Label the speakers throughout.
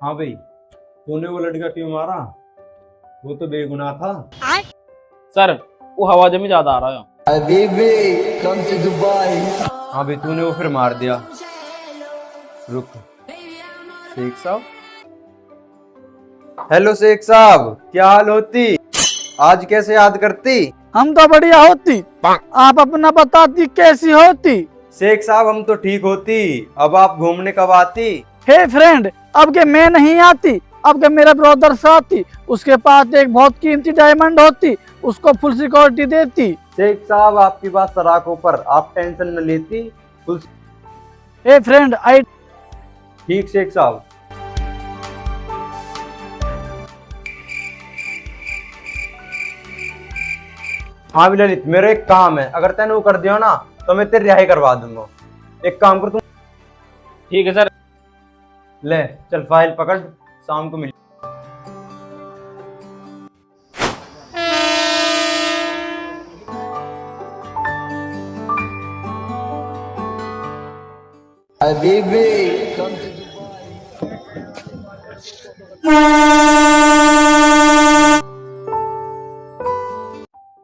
Speaker 1: हाँ भाई, तूने वो लड़का क्यों मारा? वो तो बेगुनाह था।
Speaker 2: सर वो हवा जमी ज्यादा आ रहा है।
Speaker 1: हाँ भाई, तूने वो फिर मार दिया। रुक, शेख साहब। हेलो शेख साहब, क्या हाल होती? आज कैसे याद करती?
Speaker 3: हम तो बढ़िया होती, आप अपना बताती कैसी होती?
Speaker 1: शेख साहब, हम तो ठीक होती। अब आप घूमने कब आती?
Speaker 3: हे फ्रेंड, अब के मैं नहीं आती, अब के मेरा ब्रदर साथी, उसके पास एक बहुत कीमती डायमंड होती, उसको फुल सिक्योरिटी देती।
Speaker 1: शेख साहब, आपकी बात सराखों पर, आप टेंशन न लेती।
Speaker 3: हे फ्रेंड आई
Speaker 1: ठीक शेख साहब। हाँ भी ललित, मेरा एक काम है, अगर तैने वो कर दिया ना तो मैं तेरी रिहाई करवा दूंगा। एक काम कर, तुम
Speaker 2: ठीक है सर।
Speaker 1: ले चल, फाइल पकड़, शाम को मिल।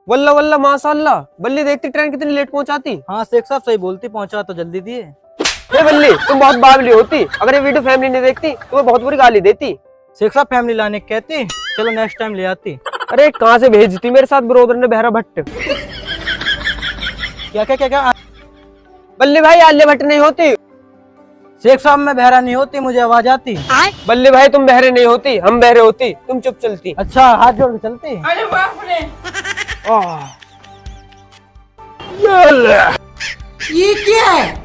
Speaker 4: वल्ला वल्ला माशाल्लाह, बल्ली देखती ट्रेन कितनी लेट पहुंचाती।
Speaker 3: हाँ शेख साहब सही बोलती, पहुंचा तो जल्दी दिए।
Speaker 4: हे बल्ली, तुम बहुत बावली होती, अगर ये वीडियो फैमिली नहीं देखती तो मैं बहुत बुरी गाली देती।
Speaker 3: शेख साहब फैमिली लाने कहती, चलो नेक्स्ट टाइम ले आती।
Speaker 4: अरे कहाँ से भेजती, मेरे साथ ब्रोदर ने बहरा भट्ट।
Speaker 3: क्या क्या क्या क्या?
Speaker 4: बल्ली भाई आलिया भट्ट नहीं होती।
Speaker 3: शेख साहब मैं बहरा नहीं होती, मुझे आवाज आती।
Speaker 4: बल्ली भाई तुम बहरे नहीं होती, हम बहरे होती, तुम चुप चलती।
Speaker 3: अच्छा हाथ जोड़ के चलती।
Speaker 5: अरे बाप रे, ये क्या है?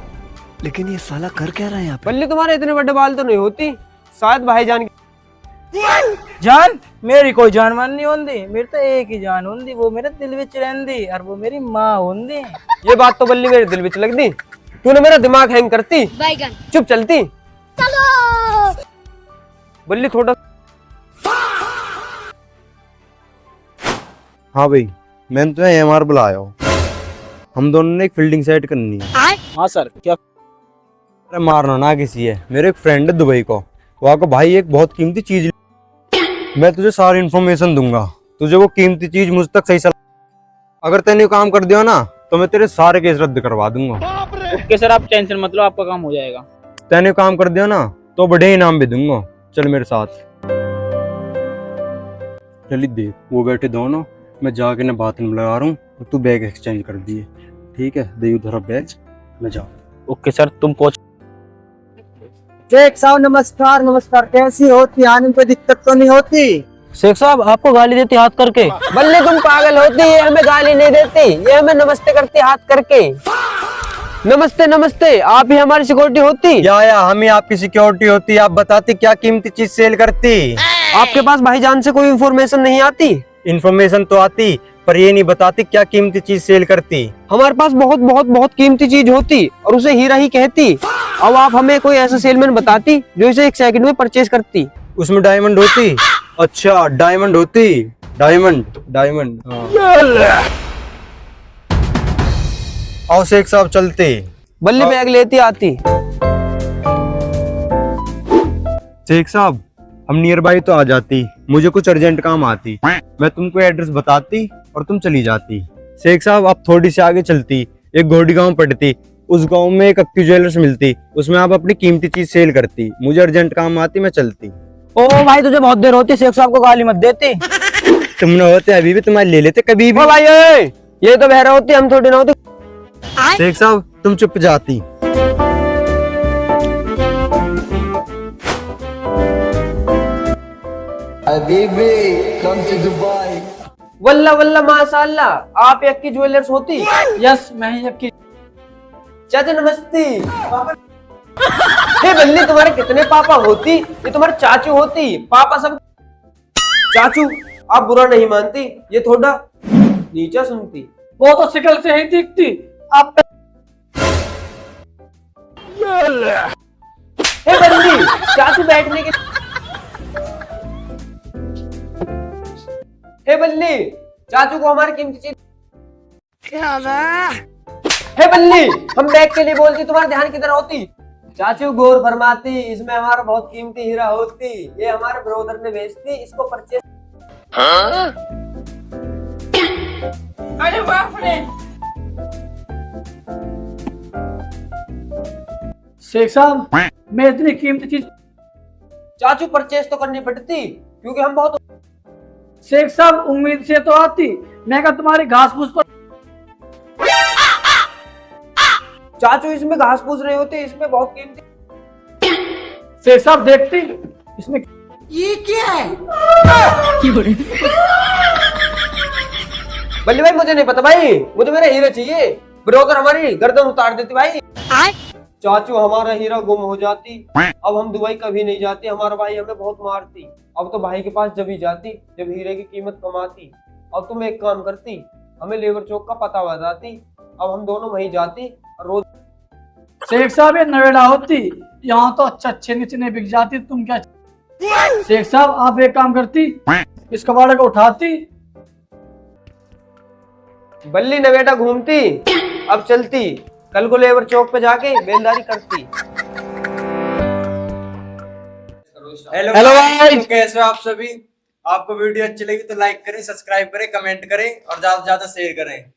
Speaker 6: लेकिन ये साला कर क्या रहा है यहाँ पे?
Speaker 4: बल्ली तुम्हारे इतने बड़े बाल तो नहीं होती, शायद भाईजान की।
Speaker 3: जान मेरी कोई जान मान नहीं होंदी, मेरी तो एक ही जान होंदी, वो मेरे दिल विच रहंदी और वो मेरी माँ होंदी।
Speaker 4: ये बात तो बल्ली मेरे दिल विच लग दी, तूने मेरा दिमाग हैंग करती। चुप चलती। चलो बल्ली थोड़ा।
Speaker 1: हाँ भाई, मैंने तुम्हें एमआर बुलाया हो, हम दोनों ने एक फील्डिंग सेट करनी है।
Speaker 2: हाँ सर। क्या?
Speaker 1: अरे मारना ना किसी है, मेरे एक फ्रेंड है दुबई को, वहाँ को भाई एक बहुत कीमती चीज, मैं तुझे सारी इन्फॉर्मेशन दूंगा, तुझे वो कीमती चीज मुझ तक सही अगर तैने काम कर दिया ना तो मैं तेरे सारे केस रद्द करवा दूंगा।
Speaker 2: ओके सर, आप टेंशन मत लो, आपका काम हो जाएगा।
Speaker 1: तैने काम कर दिया ना तो बड़े इनाम भी दूंगा। चल मेरे साथ। चलिए देख, वो बैठे दोनों, मैं जाके ना बात में लगा रहा हूँ और तू बैग एक्सचेंज कर दिए। ठीक है, दे उधर बैग, मैं जाऊँ।
Speaker 2: ओके सर, तुम पहुंच।
Speaker 3: शेख साहब नमस्कार। नमस्कार, कैसी होती? आने में कोई दिक्कत तो नहीं होती? शेख साहब आपको गाली देती हाथ करके।
Speaker 4: बल्ली तुम पागल होती, ये हमें गाली नहीं देती, ये हमें नमस्ते करती हाथ करके। नमस्ते नमस्ते, आप ही हमारी सिक्योरिटी होती।
Speaker 1: या हम ही आपकी सिक्योरिटी होती। आप बताती क्या कीमती चीज सेल करती?
Speaker 4: आपके पास भाईजान से कोई इन्फॉर्मेशन नहीं आती?
Speaker 1: इन्फॉर्मेशन तो आती, पर ये नहीं बताती क्या कीमती चीज सेल करती।
Speaker 4: हमारे पास बहुत बहुत बहुत कीमती चीज होती और उसे हीरा ही कहती। अब आप हमें कोई ऐसा सेलमैन बताती जो इसे 1 सेकंड में परचेज करती।
Speaker 1: उसमें डायमंड होती? अच्छा डायमंड होती। डायमंड डायमंड आओ शेख साहब चलते।
Speaker 4: बल्ली बैग लेती आती।
Speaker 1: शेख साहब, हम नियर बाई तो आ जाती, मुझे कुछ अर्जेंट काम आती, मैं तुमको एड्रेस बताती और तुम चली जाती। शेख साहब, आप थोड़ी सी आगे चलती, एक घोड़ी गांव पड़ती, उस गांव में एक अक्की ज्वेलर्स मिलती, उसमें आप अपनी कीमती चीज सेल करती, मुझे अर्जेंट काम आती, मैं चलती।
Speaker 3: ओ भाई तुझे बहुत देर होती, शेख साहब को गाली मत देती।
Speaker 1: तुमने होते अभी भी, तुम्हारे ले लेते कभी भी।
Speaker 4: ओ भाई ये तो बहरा होती, हम थोड़ी ना होती।
Speaker 1: शेख साहब तुम चुप जाती।
Speaker 4: वल्ला वल्ला माशाल्लाह, आप अक्की ज्वेलर्स होती।
Speaker 3: यस मैं ही यक्की।
Speaker 4: चाचा नमस्ते। हे बल्ली, तुम्हारे कितने पापा होती? ये तुम्हारे चाचू होती, पापा सब चाचू। आप बुरा नहीं मानती, ये थोड़ा नीचा सुनती।
Speaker 3: वो तो शिकल से ही दिखती आप।
Speaker 4: हे बल्ली, चाचू बैठने के। हे बल्ली, चाचू को हमारी कीमती चीज। हे बल्ली, हम बैग के लिए बोलती, तुम्हारा ध्यान किधर होती? चाचू गौर फरमाती, इसमें हमारा बहुत कीमती हीरा होती, ये हमारे ब्रोदर ने बेचती, इसको परचेस।
Speaker 5: अरे बाप रे।
Speaker 3: शेख साहब, मैं इतनी कीमती चीज।
Speaker 4: चाचू परचेस तो करनी पड़ती क्योंकि हम बहुत।
Speaker 3: शेख साहब, उम्मीद से तो आती, मैं क्या तुम्हारी घास फूस को।
Speaker 4: चाचू इसमें घास फूस नहीं होती, इसमें बहुत कीमती।
Speaker 3: शेख साहब देखती, इसमें
Speaker 5: ये क्या है?
Speaker 4: बल्ली भाई मुझे नहीं पता भाई, मुझे मेरा हीरा चाहिए। ब्रोकर हमारी गर्दन उतार देती भाई। चाचू हमारा हीरा गुम हो जाती, अब हम दुबई कभी नहीं जाते, हमारा भाई हमें बहुत मारती। अब तो भाई के पास जब ही जाती जब हीरे की कीमत कमाती। अब तुम एक काम करती, हमें लेबर चौक का पता बताती, अब हम दोनों वहीं जाती और रोज।
Speaker 3: शेख साहब, ये नवेड़ा होती, यहाँ तो अच्छे नीचे बिक जाती, तुम क्या। शेख साहब, आप एक काम करती, इस कबाड़े को उठाती।
Speaker 4: बल्ली नवेटा घूमती, अब चलती, कल को लेबर चौक पे जाके बेलदारी करती।
Speaker 1: हेलो भाई, कैसे हो आप सभी? आपको वीडियो अच्छी लगी तो लाइक करें, सब्सक्राइब करें, कमेंट करें और ज्यादा से ज्यादा शेयर करें।